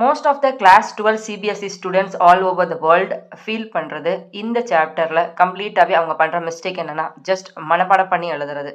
Most of the class 12 CBSE students all over the world feel பண்ணுறது இந்த சாப்டரில் கம்ப்ளீட்டாகவே அவங்க பண்ணுற மிஸ்டேக் என்னென்னா ஜஸ்ட் மனப்பாடம் பண்ணி எழுதுறது.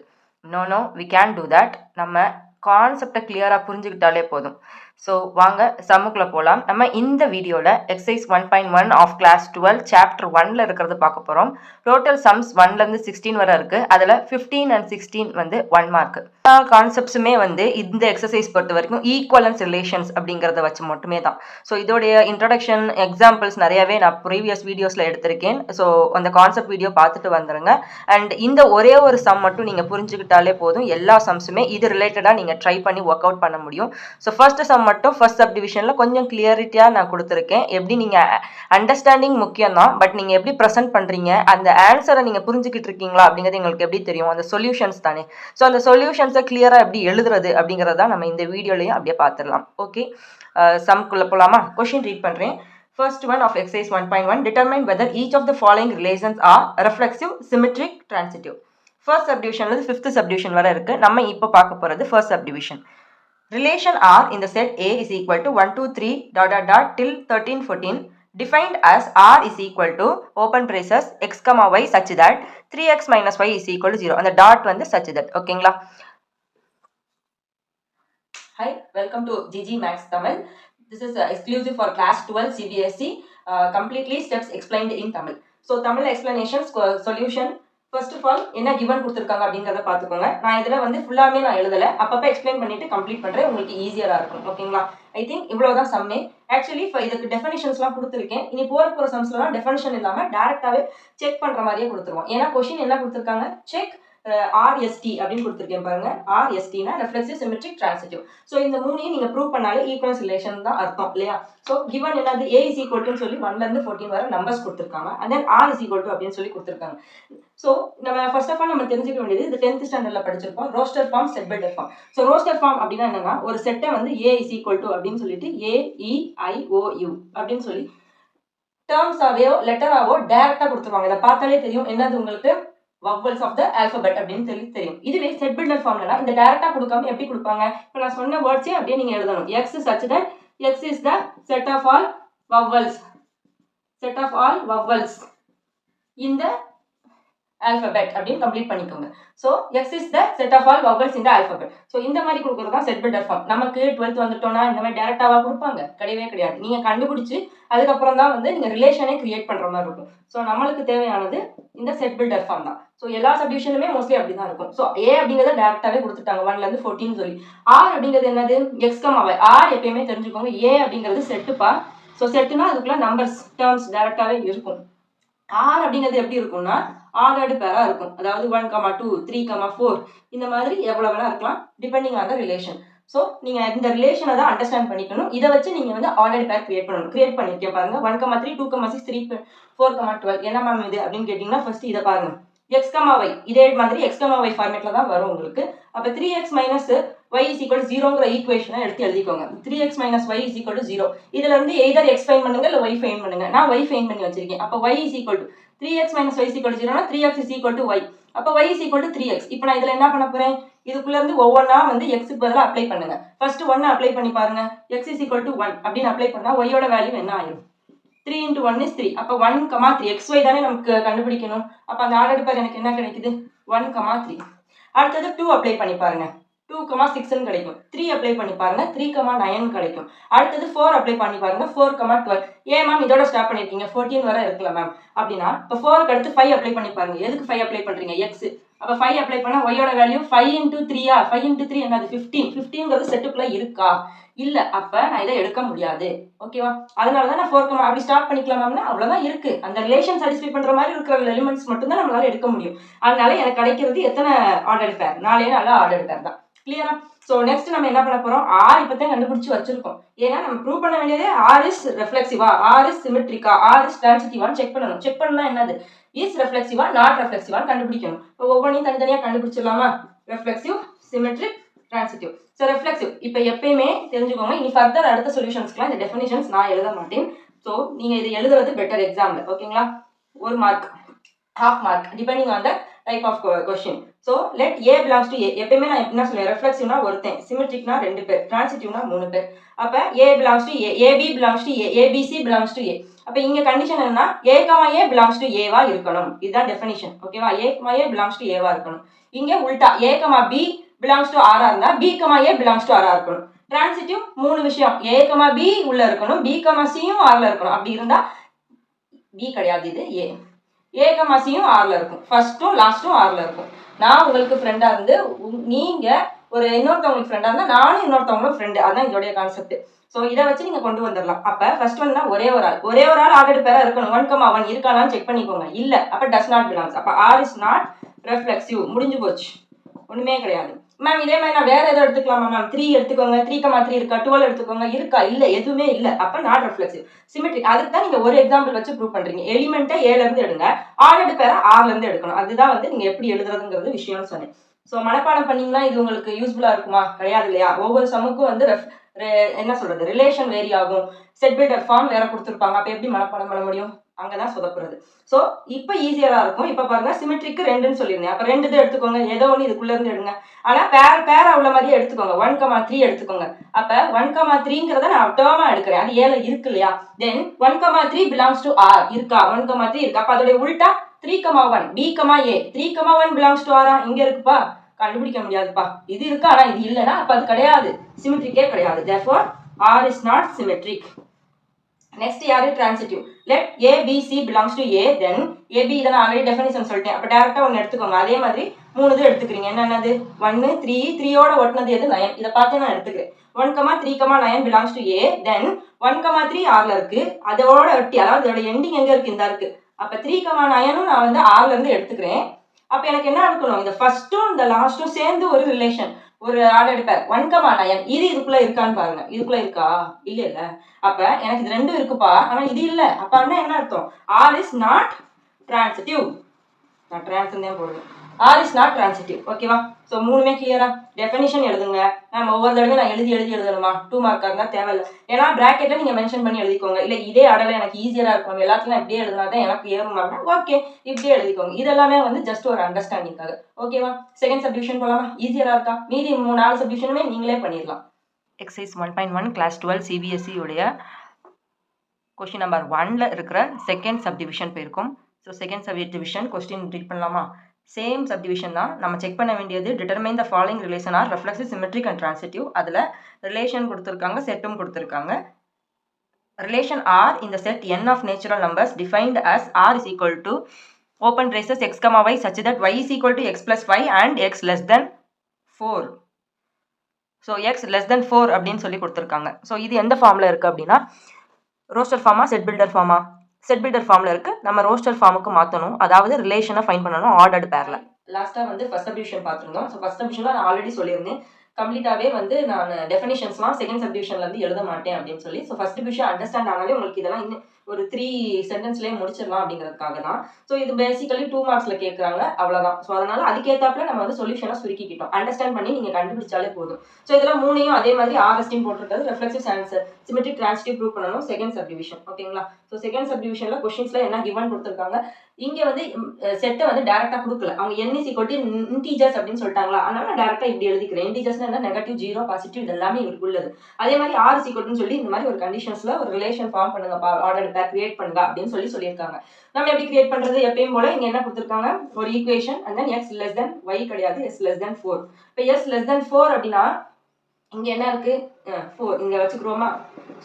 No we can do that. நம்ம கான்செப்டை கிளியராக புரிஞ்சுக்கிட்டாலே போதும். ஸோ வாங்க சம்முக்குள்ளே போகலாம். நம்ம இந்த வீடியோவில் எக்ஸசைஸ் 1.1 ஆஃப் கிளாஸ் 12 சாப்டர் 1ல் இருக்கிறது பார்க்க போகிறோம். டோட்டல் சம்ஸ் 1லேருந்து 16 வரை இருக்குது. அதில் 15 and 16 வந்து 1 மார்க். எல்லா கான்செப்ட்ஸுமே வந்து இந்த எக்ஸசைஸ் பொறுத்த வரைக்கும் ஈக்குவலன்ஸ் ரிலேஷன்ஸ் அப்படிங்கிறத வச்சு மட்டுமே தான். ஸோ இதோடைய இன்ட்ரடக்ஷன் எக்ஸாம்பிள்ஸ் நிறையவே நான் ப்ரீவியஸ் வீடியோஸில் எடுத்திருக்கேன். ஸோ அந்த கான்செப்ட் வீடியோ பார்த்துட்டு வந்துடுங்க. அண்ட் இந்த ஒரே ஒரு சம் மட்டும் நீங்கள் புரிஞ்சுக்கிட்டாலே போதும். எல்லா சம்ஸுமே இது ரிலேட்டடாக நீங்கள் ட்ரை பண்ணி ஒர்க் அவுட் பண்ண முடியும். ஸோ ஃபர்ஸ்ட் சம் மட்டும் ஃபர்ஸ்ட் சப்டிவிஷனில் கொஞ்சம் கிளியரிட்டியாக நான் கொடுத்துருக்கேன். எப்படி நீங்கள் அண்டர்ஸ்டாண்டிங் முக்கியம் தான், பட் நீங்கள் எப்படி ப்ரெசென்ட் பண்ணுறீங்க, அந்த ஆன்சரை நீங்கள் புரிஞ்சுக்கிட்டு இருக்கீங்களா அப்படிங்கிறது எங்களுக்கு எப்படி தெரியும்? அந்த சொல்யூஷன்ஸ் தானே. ஸோ அந்த சொல்யூஷன்ஸை கிளியராக எப்படி எழுதுறது அப்படிங்கிறத நம்ம இந்த வீடியோலையும் அப்படியே பார்த்துடலாம். ஓகே, சம்குள்ளே போகலாமா? கொஷின் ரீட் பண்ணுறேன். First one of exercise 1.1, determine whether each of the following relations are reflexive, symmetric, transitive. First subdivision is fifth subdivision வரை இருக்கு. நம்ம இப்போ பார்க்க போகிறது first subdivision. Relation R in the set A is equal to 1 2 3 dot dot dot till 13 14 defined as R is equal to open braces x comma y such that 3x minus y is equal to 0. அந்த dot வந்து such that. ஓகேங்களா? Hi, welcome to GG Max Tamil. This is exclusive for class 12 CBSE. Completely steps explained in Tamil. So Tamil explanations, solution. First of all என்ன given கொடுத்துருக்காங்க அப்படிங்கிறத பார்த்துக்கோங்க. நான் இதில் வந்து ஃபுல்லாமே நான் எழுதலை, அப்பப்போ எக்ஸ்பிளைன் பண்ணிட்டு கம்ப்ளீட் பண்ணுறேன், உங்களுக்கு ஈஸியாக இருக்கும். ஓகேங்களா? ஐ திங்க் இவ்வளோதான் சம்மே. ஆக்சுவலி இதுக்கு டெஃபினிஷன்ஸ்லாம் கொடுத்துருக்கேன். இனி போகிற சம்ஸ்லாம் டெஃபினிஷன் இல்லாமல் டேரெக்டாகவே செக் பண்ணுற மாதிரியே கொடுத்துருவோம். ஏன்னா கொஷின் என்ன கொடுத்துருக்காங்க? செக் ஆர்எஸ்டி அப்படின்னு கொடுத்துருக்கேன் பாருங்க. ஆர்எஸ்டினா ரெஃப்ளெக்சிவ், சிமெட்ரிக், டிரான்சிட்டிவ். ஸோ இந்த மூணையும் நீங்கள் ப்ரூவ் பண்ணாலே ஈக்குவலன்ஸ் ரிலேஷன் தான் அர்த்தம் இல்லையா? ஸோ கிவன் என்னது? ஏ இஸ் ஈக்குவல் டுன்னு சொல்லி 1லேருந்து 14 வரை நம்பர்ஸ் கொடுத்துருக்காங்க. And then R is equal to அப்படின்னு சொல்லி கொடுத்துருக்காங்க. ஸோ நம்ம ஃபர்ஸ்ட் ஆஃப் ஆல் நம்ம தெரிஞ்சுக்க வேண்டியது, இது 10th ஸ்டாண்டர்டில் படிச்சிருப்போம், roster form, set builder form. So roster form அப்படின்னா என்னன்னா, ஒரு செட்டை வந்து ஏ இஸ் ஈக்குவல் டு அப்படின்னு சொல்லிட்டு AEIOU அப்படின்னு சொல்லி டேர்ம்ஸாவோ லெட்டராவோ டேரக்டாக கொடுத்துருவாங்க. இதை பார்த்தாலே தெரியும் என்னது உங்களுக்கு vowels of the alphabet அப்படின்னு தெரியும். இதுவே செட் பில்டர் ஃபார்ம்லனா இந்த டைரக்டா கொடுக்காம எப்படி கொடுப்பாங்க? இப்போ நான் சொன்ன வேர்ட்ஸே அப்படியே நீங்க எழுதணும். x such that x is the set of all vowels in the alphabet அப்படின்னு கம்ப்ளீட் பண்ணிக்கோங்க. So x is the set of all vowels in the alphabet. So இந்த மாதிரி கொடுக்குறது தான் செட் பில்டர் ஃபார்ம். நமக்கு 12th வந்துட்டோம்னா இந்த மாதிரி டேரக்டாவா கொடுப்பாங்க? கிடையவே கிடையாது. நீங்க கண்டுபிடிச்சு அதுக்கப்புறம் தான் வந்து நீங்க ரிலேஷனே கிரியேட் பண்ற மாதிரி இருக்கும். ஸோ நம்மளுக்கு தேவையானது இந்த செட் பில்டர் ஃபார்ம் தான். ஸோ எல்லா சப்டிவிஷனுமே மோஸ்ட்லி அப்படி தான் இருக்கும். ஸோ ஏ அப்படிங்கிறத டேரக்டாவே கொடுத்துட்டாங்க 1லேருந்து 14 சொல்லி. ஆர் அப்படிங்கிறது என்னது? X comma Y. ஆர் எப்பயுமே தெரிஞ்சுக்கோங்க, ஏ அப்படிங்கிறது செட்டுப்பா. ஸோ செட்டுனா அதுக்குள்ள நம்பர்ஸ் டேர்ம்ஸ் டேரக்டாவே இருக்கும். ஆர் அப்படிங்கிறது எப்படி இருக்கும்னா ஆர்டர்டு பேரா இருக்கும். அதாவது 1, 2, 3, 4 இந்த மாதிரி எவ்வளவு வேணா இருக்கலாம், depending on the relation. So நீங்க இந்த ரிலேஷனை தான் அண்டர்ஸ்டாண்ட் பண்ணிக்கணும். இதை வச்சு நீங்க வந்து ஆர்டர்டு பேர் கிரியேட் பண்ணணும். கிரியேட் பண்ணிருக்கேன் பாருங்க. 1, 3, 2, 6, 3, 4, 12 என்ன மேம் இது அப்படின்னு கேட்டீங்கன்னா ஃபர்ஸ்ட் இதை பாருங்க. எக்ஸ் கமா ஒய் இதே மாதிரி எக்ஸ் கமா ஒய் ஃபார்மேட்ல தான் வரும் உங்களுக்கு. அப்போ 3x minus y is equal to 0ங்கிற ஈக்குவேஷனை எடுத்து எழுதிக்கோங்க. 3x minus y is equal to 0. இதுல இருந்து எய்தர் x ஃபைண்ட் பண்ணுங்க இல்ல y ஃபைண்ட் பண்ணுங்க. நான் y ஃபைண்ட் பண்ணி வச்சிருக்கேன். அப்போ y is equal to 3x minus y is equal to 0 னா 3x is equal to y. அப்போ y is equal to 3x. இப்போ நான் இதுல என்ன பண்ண போறேன்? இதுக்குள்ள இருந்து ஒவ்வொன்றா வந்து x க்கு பதிலா அப்ளை பண்ணுங்க. ஃபர்ஸ்ட் 1 அப்ளை பண்ணி பாருங்க. x is equal to 1 அப்படின்னு அப்ளை பண்ணா y யோட வேல்யூ என்ன ஆயிடும்? 3 into 1 is 3. அப்போ 1, 3 xy தானே நமக்கு கண்டுபிடிக்கணும். அப்போ அந்த ஆர்டர் பேர் எனக்கு என்ன கிடைக்குது? 1, 3. அடுத்தது 2 அப்ளை பண்ணி பாருங்க. 2, 6 கிடைக்கும். 3 அப்ளை பண்ணி பாருங்க. 3, 9 கிடைக்கும். அடுத்தது 4 அப்ளை பண்ணி பாருங்க. 4, 12. ஏன் மேம் இதோட ஸ்டாப் பண்ணிருக்கீங்க? 14 வரை இருக்குல்ல மேம் அப்படின்னா இப்போ 4க்கு அடுத்து 5 அப்ளை பண்ணி பாருங்க. எதுக்கு 5 அப்ளை பண்றீங்க? x. அப்போ 5 அப்ளை பண்ணா y யோட வேல்யூ 5 into 3 5 into 3 என்னது? 15. 15ங்கிறது செட்டுக்குள்ள இருக்கா? இல்ல. அப்ப நான் இதை எடுக்க முடியாது. ஓகேவா? அதனாலதான் நான் 4, அப்படி ஸ்டார்ட் பண்ணிக்கலாமாம்னா அவ்வளவுதான் இருக்கு. அந்த ரிலேஷன் சாட்டிஸ்ஃபை பண்ற மாதிரி இருக்கிற எலிமெண்ட்ஸ் மட்டும் தான் நம்மளால எடுக்க முடியும். அதனால எனக்கு கிடைக்கிறது எத்தனை ஆர்டர் பேர்? 4 நல்ல ஆர்டர் பேர் தான். கிளியரா? ஸோ நெக்ஸ்ட் நம்ம என்ன பண்ண போறோம்? ஆர் இப்பதான் கண்டுபிடிச்சு வச்சிருக்கோம். ஏன்னா நம்ம ப்ரூவ் பண்ண வேண்டியதே ஆர் இஸ் ரெஃப்ளெக்சிவா, ஆர் இஸ் சிமெட்ரிக்கா, ஆர் இஸ் டிரான்சிட்டிவான்னு செக் பண்ணணும். செக் பண்ணா என்னது? இஸ் ரெஃப்ளெக்சிவா, நாட் ரெஃப்ளெக்சிவான்னு கண்டுபிடிக்கணும். இப்போ ஒவ்வொன்றையும் தனித்தனியா கண்டுபிடிச்சிடலாமா? Reflexive, symmetric, transitive. So reflexive இப்போ எப்பயுமே தெரிஞ்சுக்கோங்க. இனி ஃபர்தர் அடுத்த சொல்யூஷன்ஸ்க்குலாம் இந்த டெஃபினிஷன்ஸ் நான் எழுத மாட்டேன். ஸோ நீங்க இது எழுதுறது பெட்டர் எக்ஸாம்ல. ஓகேங்களா? 1 மார்க், half mark depending on the type of question. So let A belongs to A. எப்பயுமே நான் என்ன சொல்லுவேன், ரெஃப்ளெக்சிவ்னா ஒருத்தன், சிமெட்ரிக்னா 2 பேர், டிரான்சிட்டிவ்னா 3 பேர். அப்ப A belongs to A, AB belongs to A, ABC belongs to A. அப்ப இங்க கண்டிஷன் என்னன்னா ஏ பிலாங்ஸ் டு ஏவா இருக்கணும். இதுதான் டெஃபினிஷன். ஓகேவா? ஏ பிலாங்ஸ் டு ஏவா இருக்கணும். இங்க உல்டா ஏ பி பிலாங்ஸ் டு ஆரா இருந்தா பி ஏ பிலாங்ஸ் டு ஆரா இருக்கணும். டிரான்சிட்டிவ் 3 விஷயம், ஏ பி உள்ள இருக்கணும், பி சியும் ஆர்ல இருக்கணும். அப்படி இருந்தா பி கிடையாது, இது ஏ. ஏ சியும் ஆர்ல இருக்கும், ஃபர்ஸ்டும் லாஸ்டும் ஆர்ல இருக்கும். நான் உங்களுக்கு ஃப்ரெண்டா இருந்து நீங்க ஒரு இன்னொருத்தவங்களுக்கு ஃப்ரெண்டா இருந்தா நானும் இன்னொருத்தவங்களும் ஃப்ரெண்டு. அதான் இதோடைய கான்செப்ட். ஸோ இதை வச்சு நீங்க கொண்டு வந்துடலாம். அப்ப ஃபர்ஸ்ட் ஒன்னா ஒரே ஒரு ஆள் ஆல்ரெடி பேரா இருக்கணும். 1,1 இருக்கானான்னு செக் பண்ணிக்கோங்க. இல்ல அப்ப டஸ் நாட் பிலாங்ஸ். அப்ப ஆர் இஸ் நாட் ரெஃப்ளெக்சிவ். முடிஞ்சு போச்சு, ஒண்ணுமே கிடையாது. மேம் இதே மாதிரி நான் வேற ஏதோ எடுத்துக்கலாமா மேம்? 3 எடுத்துக்கோங்க, 3,3 இருக்கா, 12 எடுத்துக்கோங்க, இருக்கா? இல்ல, எதுவுமே இல்ல. அப்ப நாட் ரெஃப்ளெக்சிவ். சிமெட்ரிக். அதுக்கு தான் நீங்க ஒரு எக்ஸாம்பிள் வச்சு ப்ரூவ் பண்றீங்க. எலிமெண்ட்டை ஏல இருந்து எடுங்க, ஆல்ரெடி பேரா ஆர்ல இருந்து எடுக்கணும். அதுதான் வந்து நீங்க எப்படி எழுதுறதுங்கிறது விஷயம்னு சொன்னேன். ஸோ மனப்பாடம் பண்ணீங்கன்னா இது உங்களுக்கு யூஸ்ஃபுல்லா இருக்குமா? கிடையாது இல்லையா? ஒவ்வொரு சமுக்கும் வந்து என்ன சொல்றது, ரிலேஷன் வேரி ஆகும். செட் பில்டர் ஃபார்ம் வேற கொடுத்துருப்பாங்க. அப்ப எப்படி மனப்பாடம் பண்ண முடியும்? அங்கதான் சொதப்புறது. சோ இப்ப ஈஸியா இருக்கும். இப்ப பாருங்க, சிமெட்ரிக்கு 2ன்னு சொல்லிருந்தேன். அப்ப 2 இது எடுத்துக்கோங்க, ஏதோ ஒண்ணு இதுக்குள்ள இருந்து எடுங்க. ஆனா பேரா உள்ள மாதிரியே எடுத்துக்கோங்க. 1,3 எடுத்துக்கோங்க. அப்ப 1,3ங்கிறத நான் டேர்மா எடுக்கிறேன். அது ஏல இருக்கு இல்லையா? தென் 1,3 பிலாங்ஸ் டு ஆர் இருக்கா? 1,3 இருக்கா? அப்ப அதோட உல்டா 3,1 பி ஏ. 3,1 பிலாங்ஸ் டு ஆரா? இங்க இருக்குப்பா, கண்டுபிடிக்க முடியாதுப்பா. இது இருக்கு ஆனா இது இல்லைன்னா அப்ப அது கிடையாது, சிமெட்ரிக்கே கிடையாது. therefore R is not symmetric. next யாரு? transitive. let A B C belongs to A, then AB இதை நான் ஆல்ரெடி டெஃபினிஷன் சொல்லிட்டேன். அப்ப டைரக்டா ஒன்னு எடுத்துக்கோங்க. அதே மாதிரி 3 இது எடுத்துக்கிறீங்க. என்னன்னது? 1 3 3யோட ஒட்டினது எது? 9. இதை பார்த்து நான் எடுத்துக்கிறேன். 1,3,9 belongs to A, then 1,3 ஆர்ல இருக்கு, அதோட ஒட்டி, அதாவது இதோட எண்டிங் எங்க இருக்கு? இந்த இருக்கு. அப்ப 3,9ம் நான் வந்து ஆர்ல இருந்து எடுத்துக்கிறேன். அப்ப எனக்கு என்ன இருக்கணும்? இந்த ஃபர்ஸ்டும் இந்த லாஸ்டும் சேர்ந்து ஒரு ரிலேஷன், ஒரு ஆர்டர் எடுப்பேன். 1,9 இது இதுக்குள்ள இருக்கான்னு பாருங்க. இதுக்குள்ள இருக்கா? இல்ல இல்ல. அப்ப எனக்கு இது ரெண்டும் இருக்குப்பா, ஆனா இது இல்ல. அப்ப என்ன அர்த்தம்? R is not transitive. நான் டிரான்சிட்டிவ் தான் போடுவேன். R is not transitive. ஓகேவா? ஸோ 3மே கிளியரா? டெஃபினிஷன் எழுதுங்க. நம்ம ஒவ்வொரு தடவையும் நான் எழுதணுமா? 2 மார்க்காக இருந்தால் தேவையில்லை. ஏன்னா பிராக்கெட்ல நீங்க மென்ஷன் பண்ணி எழுதிக்கோங்க. இல்ல இதே அடலை எனக்கு ஈஸியா இருக்கும், எல்லாத்துலையும் இப்படியே எழுதினா தான் எனக்கு ஏறுமாங்க, ஓகே இப்படியே எழுதிக்கோங்க. இதெல்லாமே வந்து ஜஸ்ட் ஒரு அண்டர்ஸ்டாண்டிங்காக. ஓகேவா? செகண்ட் சப்டிவிஷன் போலாமா? ஈஸியா இருக்கா? மீதி 4 சப்டிவிஷனுமே நீங்களே பண்ணிடலாம். எக்ஸசைஸ் 1.1 கிளாஸ் 12 சிபிஎஸ்சி உடைய கொஸ்டின் நம்பர் 1ல இருக்கிற செகண்ட் சப்டிவிஷன் போயிருக்கும். So second subdivision question read பண்ணலாமா? சேம் சப்டிவிஷன் தான். நம்ம செக் பண்ண வேண்டியது determine the following relation are reflexive, symmetric and transitive. அதில் ரிலேஷன் கொடுத்துருக்காங்க, செட்டும் கொடுத்துருக்காங்க. ரிலேஷன் ஆர் இந்த set n of natural numbers defined as r is equal to open braces x, y such that y is equal to x plus 5 and x less than 4. So x less than 4 அப்படின்னு சொல்லி கொடுத்துருக்காங்க. So இது எந்த ஃபார்மில் இருக்குது அப்படின்னா, roster pharma, set builder pharma? Set builder ஃபார்ம்ல இருக்கு. நம்ம ரோஸ்டர் ஃபார்முக்கு மாற்றணும், அதாவது ரிலேஷனை ஃபைண்ட் பண்ணணும் ஆர்டர்டு பேர்ல. லாஸ்ட்டாக வந்து ஃபர்ஸ்ட் சப்டிவிஷன் பார்த்துருந்தோம். ஸோ ஃபர்ஸ்ட் சப்டிவிஷன்ல நான் ஆல்ரெடி சொல்லியிருந்தேன், கம்ப்ளீட்டாகவே வந்து நான் டெஃபினிஷன்ஸ்லாம் செகண்ட் சப்டிவிஷன்ல இருந்து எழுத மாட்டேன் அப்படின்னு சொல்லி. ஸோ ஃபர்ஸ்ட் டிவிஷன் அண்டர்ஸ்டாண்ட் ஆனாலே உங்களுக்கு இதெல்லாம் இன்னும் ஒரு 3 சென்டென்ஸ்லேயே முடிச்சிடலாம் அப்படிங்கிறதுக்காக தான். ஸோ இது பேசிக்கலி 2 மார்க்ஸ்ல கேட்குறாங்க, அவ்வளோதான். ஸோ அதனால அதுக்கேற்றாப்புல நம்ம வந்து சொல்யூஷனை சுருக்கிக்கிட்டோம். அண்டர்ஸ்டாண்ட் பண்ணி நீங்கள் கண்டுபிடிச்சாலே போதும். ஸோ இதெல்லாம் 3யும் அதே மாதிரி ஆர்எஸ்டியும் போட்டிருக்கிறது, reflexive answer, symmetric, transitive prove பண்ணணும் செகண்ட் சப்டிவிஷன். ஓகேங்களா? ஸோ செகண்ட் சப்டிவிஷன்ல கொஸ்டின்ஸ்ல என்ன கிவன் கொடுத்துருக்காங்க, இங்க வந்து செட்டை வந்து டைரக்டா கொடுக்கல. அவங்க n is equal to integers அப்படின்னு சொல்லிட்டாங்களா, அதனால நான் டைரக்டா இப்படி எழுதிக்கிறேன். இன்டீஜர்ஸ்னா என்ன? நெகட்டிவ், 0, பாசிட்டிவ், இது எல்லாமே இவருக்கு உள்ளது. அதே மாதிரி r is equal to சொல்லி இந்த மாதிரி ஒரு கண்டிஷன்ஸ்ல ஒரு ரிலேஷன் ஃபார்ம் பண்ணுங்க, ஆர்டர் பேர் கிரியேட் பண்ணுங்க அப்படின்னு சொல்லியிருக்காங்க. நம்ம எப்படி கிரியேட் பண்றது? எப்பயும் போல இங்க என்ன கொடுத்துருக்காங்க, ஒரு equation and then x less than y கிடையாது, s less than 4. இப்போ s less than 4 அப்படின்னா இங்க என்ன இருக்கு? 4 இங்க வச்சுக்கிறோமா?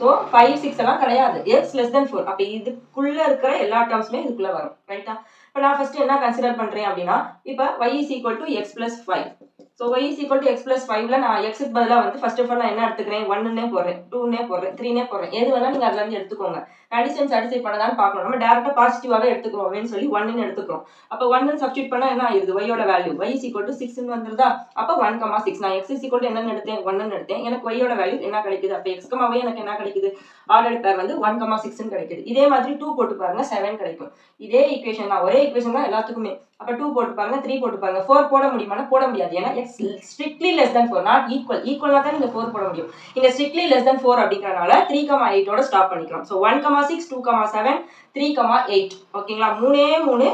சோ 5 6 எல்லாம் கிடையாது, x less than 4. அப்ப இதுக்குள்ள இருக்கிற எல்லா டேர்ம்ஸ்மே இதுக்குள்ள வரும், ரைட்டா? இப்ப நான் ஃபர்ஸ்ட் என்ன கன்சிடர் பண்றேன் அப்படின்னா, இப்ப y is equal to x plus 5. So y is equal to x plus 5ல நான் x க்கு பதிலா வந்து ஃபர்ஸ்ட் ஆஃப் ஆல் நான் என்ன எடுத்துக்கிறேன்? 1 னே போடுறேன், 2 னே போடுறேன், 3 னே போடுறேன். எது வேணா நீங்க அதுல இருந்து எடுத்துக்கோங்க. கண்டிஷன் சாட்டிஸ்ஃபை பண்ணதான்னு பார்க்கணும். நம்ம டைரக்டா பாசிட்டிவாவே எடுத்துக்கிறோம்னு சொல்லி 1 னு எடுத்துக்கிறோம். அப்ப 1 னு சப்ஸ்டிட்யூட் பண்ணா என்ன ஆயிருது? y யோட value y is equal to 6 னு வந்துருதா? அப்ப 1,6. நான் x is equal to என்னன்னு எடுத்தேன்? 1 னு எடுத்தேன். எனக்கு y யோட வேல்யூ என்ன கிடைக்குது? அப்ப x, y எனக்கு என்ன கிடைக்குது? ஆர்டர் பேர் வந்து 1,6 னு கிடைக்குது. இதே மாதிரி 2 போட்டு பாருங்க, 7 கிடைக்கும். இதே ஈக்குவேஷன் தான், ஒரே ஈக்குவேஷன் தான் எல்லாத்துக்குமே. அப்ப 2 போட்டு பாருங்க, 3 போட்டு பாருங்க. 4 போட முடியுமானா போட முடியாது. ஏன்னா x strictly less than 4, not equal. ஈக்குவலா தான் நீங்க 4 போட முடியும். இங்க strictly less than 4 அப்படிங்கறனால 3,8 ஓட ஸ்டாப் பண்ணிக்கிறோம். சோ 1,6, 2,7, 3,8. ஓகேங்களா? 3 3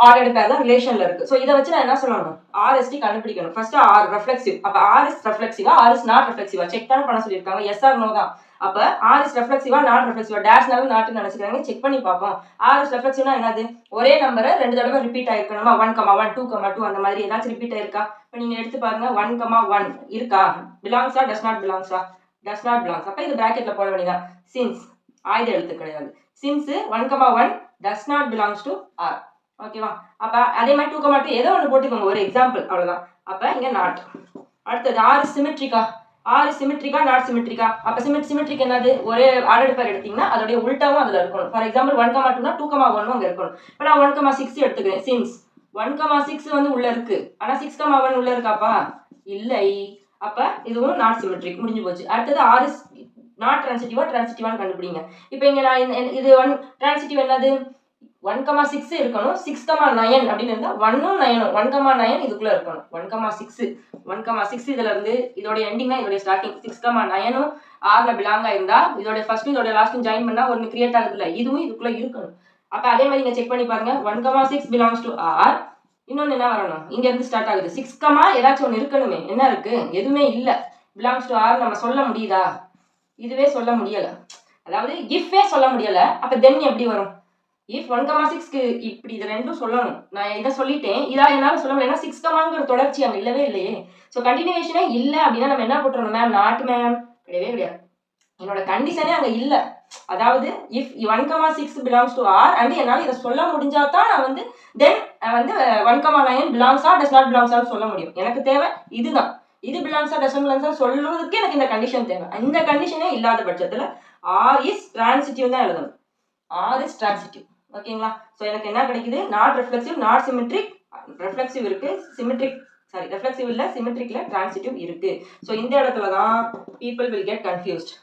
ஆர்டர்டு பேர் தான் ரிலேஷன்ல இருக்கு. ஸோ இதை வச்சு நான் என்ன சொல்லணும், ஆர்எஸ்டி கண்டுபிடிக்கணும். First R reflexive. அப்ப ஆர் இஸ் ரெஃப்ளெக்சிவா, ஆர் இஸ் நாட் ரெஃப்ளெக்சிவா செக் தானே பண்ண சொல்லியிருக்காங்க. எஸ் ஆர் நோ தான். அப்ப ஆர் இஸ் ரெஃப்ளெக்சிவா நாட் ரெஃப்ளெக்சிவா, டேஷ்னாலும் நாட்னு நினைச்சுக்கிறாங்க. செக் பண்ணி பார்ப்போம். ஆர் இஸ் ரெஃப்ளெக்சிவ்னா என்னது, ஒரே நம்பரை 2 தடவை ரிப்பீட் ஆயிருக்கணுமா, 1,1 2,2 அந்த மாதிரி ஏதாச்சும் ரிப்பீட் ஆயிருக்கா. இப்போ நீங்க எடுத்து பாருங்க, 1,1 இருக்கா, பிலாங்ஸா டஸ் நாட் பிலாங்ஸா, டஸ் நாட் பிலாங்ஸ். அப்ப இது பிராக்கெட்ல போட வேண்டியதான். சின்ஸ் ஆயுத எழுத்து கிடையாது. Since 1,1 does not belongs to R. ஓகேவா. அப்ப அதே மாதிரி 2,2 ஏதோ ஒன்று போட்டுக்கோங்க, ஒரு எக்ஸாம்பிள் அவ்வளவுதான். அப்ப இங்க நாட். அடுத்தது ஆர் இஸ் சிமெட்ரிக்கா, ஆர் இஸ் சிமெட்ரிக்கா நாட் சிமெட்ரிக்கா. அப்ப சிமெட்ரிக் என்னது, ஒரே ஆர்டர் பேர் எடுத்தீங்கன்னா அதோடைய உல்டாவும் அதுல இருக்கணும். ஃபார் எக்ஸாம்பிள் 1,2னா 2,1 அங்க இருக்கணும். இப்போ நான் 1,6 எடுத்துக்கிறேன். சின்ஸ் 1,6 வந்து உள்ள இருக்கு, ஆனா 6,1 உள்ள இருக்காப்பா, இல்லை. அப்ப இதுவும் நாட் சிமெட்ரிக், முடிஞ்சு போச்சு. அடுத்தது ஆர் இஸ் நாட் டிரான்சிட்டிவா டிரான்சிட்டிவான்னு கண்டுபிடிங்க. இப்போ இங்க நான் இது டிரான்சிட்டிவ் என்னது, 1,6 இருக்கணும், 6,9 அப்படின்னு இருந்தா 1ம் 9ம் 1,9 இதுக்குள்ள இருக்கணும். 1,6 இதுல இருந்து இதோட எண்டிங் தான் இதோட ஸ்டார்டிங். 6,9ம் ஆர்ல பிலாங்கா இருந்தா இதோட ஃபர்ஸ்ட் இதோட லாஸ்ட் ஜாயின் பண்ணா ஒன்னு கிரியேட் ஆகுதுல, இதுவும் இதுக்குள்ள இருக்கணும். அப்ப அதே மாதிரி நீங்க செக் பண்ணி பாருங்க, 1,6 பிலாங்ஸ் டு ஆர். இன்னொன்னு என்ன வரணும், இங்க இருந்து ஸ்டார்ட் ஆகுது 6, ஏதாச்சும் ஒன்று இருக்கணுமே. என்ன இருக்கு, எதுவுமே இல்ல. பிலாங்ஸ் டு ஆர் நம்ம சொல்ல முடியுதா, இதுவே சொல்ல முடியல. அதாவது இஃபே சொல்ல முடியல. அப்ப தென் எப்படி வரும், இஃப் 1,6க்கு இப்படி இது ரெண்டும் சொல்லணும். நான் இதை சொல்லிட்டேன், இதா என்னால சொல்ல முடியல. 6, தொடர்ச்சி அங்க இல்லவே இல்லையே. ஸோ கண்டினியூஷனே இல்ல அப்படின்னா நம்ம என்ன போட்டுறோம், மேம் நாட் மேம், கிடையவே கிடையாது. என்னோட கண்டிஷனே அங்க இல்ல. அதாவது if 1,6 belongs to R and என்னால இதை சொல்ல முடிஞ்சா தான் நான் வந்து தென் வந்து 1,9 பிலாங்ஸா டஸ் நாட் பிலாங்ஸா சொல்ல முடியும். எனக்கு தேவை இதுதான், இது பிலாங்ஸா டஸ் பிலாங்ஸா சொல்றதுக்கு எனக்கு இந்த கண்டிஷன் தேவை. இந்த கண்டிஷனே இல்லாத பட்சத்துல ஆர் இஸ் டிரான்சிட்டிவ் தான் எழுதணும். R is transitive. ஓகேங்களா. ஸோ எனக்கு என்ன கிடைக்குது, not reflexive not symmetric, reflexive இருக்கு, சிமெட்ரிக் சாரி ரெஃப்ளெக்சிவ் இல்ல, சிமெட்ரிக்ல டிரான்சிட்டிவ் இருக்கு. ஸோ இந்த இடத்துல தான் பீப்புள் வில் கெட் கன்ஃபியூஸ்ட்.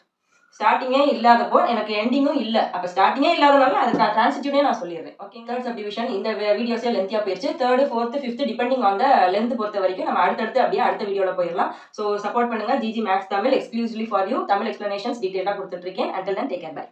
ஸ்டார்டிங்கே இல்லாதப்போ எனக்கு எண்டிங்கும் இல்லை. அப்போ ஸ்டார்டிங்கே இல்லாதனால அது டிரான்சிட்டிவ்னே நான் சொல்லிடுறேன். ஓகே. தேர்ட் சப்டிவிஷன் இந்த வீடியோஸே லென்த்தியா போயிடுச்சு. 3rd 4th 5th depending on the length பொறுத்த வரைக்கும் நம்ம அடுத்தடுத்து அப்படியே அடுத்த வீடியோல போயிடலாம். ஸோ சப்போர்ட் பண்ணுங்க. GG maths Tamil exclusively for you. Tamil explanations டீடைலா கொடுத்துட்டு இருக்கேன். Until then take care, by.